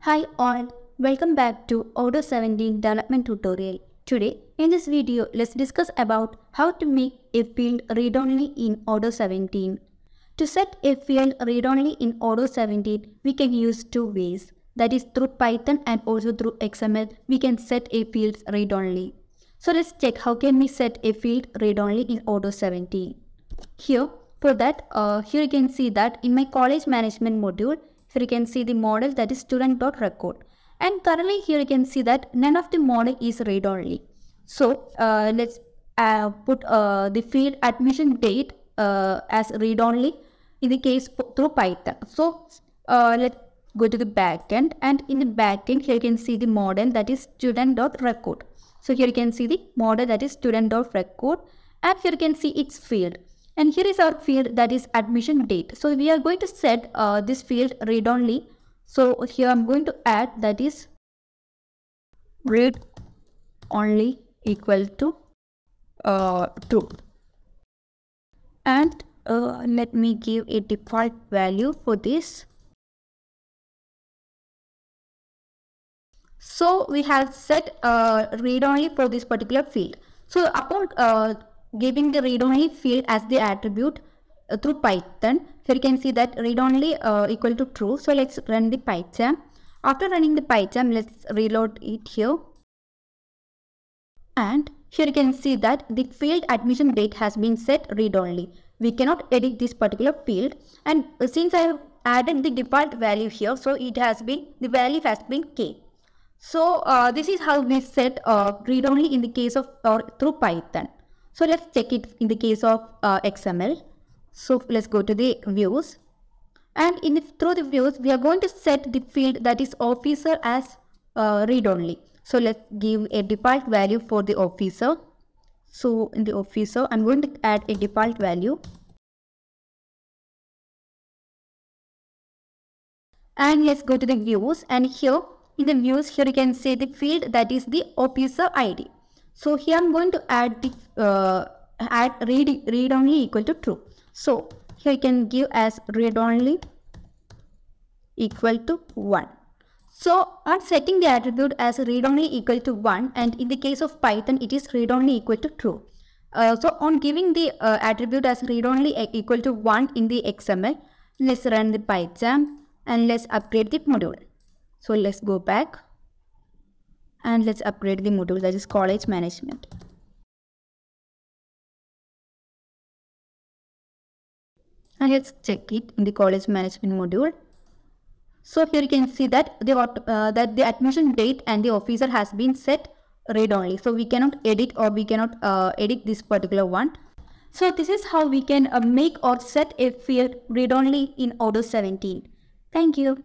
Hi all, welcome back to Odoo 17 development tutorial. Today in this video, let's discuss about how to make a field read-only in Odoo 17. To set a field read-only in Odoo 17, we can use two ways. That is through Python and also through XML, we can set a field read-only. So let's check how can we set a field read-only in Odoo 17. Here you can see that in my college management module, here you can see the model that is student.record, and currently here you can see that none of the model is read only. So let's put the field admission date as read only in the case through Python. So let's go to the backend, and in the backend here you can see the model that is student.record. So here you can see the model that is student.record, and here you can see its field. And here is our field that is admission date. So we are going to set this field read only. So here I'm going to add that is read only equal to true. And let me give a default value for this. So we have set read only for this particular field. So upon giving the read-only field as the attribute through Python, here you can see that read-only equal to true. So let's run the PyCharm. After running the PyCharm, let's reload it here. And here you can see that the field admission date has been set read-only. We cannot edit this particular field. And since I have added the default value here, so the value has been k. So this is how we set read-only in the case of through Python. So let's check it in the case of XML. So let's go to the views, and through the views we are going to set the field that is officer as read only. So let's give a default value for the officer. So in the officer I'm going to add a default value, and let's go to the views, and here in the views here you can see the field that is the officer ID. So here I'm going to add the read only equal to true. So here you can give as read only equal to 1. So on setting the attribute as read only equal to 1, and in the case of Python it is read only equal to true. So on giving the attribute as read only equal to 1 in the XML, let's run the PyCharm and let's upgrade the module. So let's go back and let's upgrade the module that is college management. And let's check it in the college management module. So here you can see that the admission date and the officer has been set read only. So we cannot edit edit this particular one. So this is how we can make or set a field read only in Odoo 17. Thank you.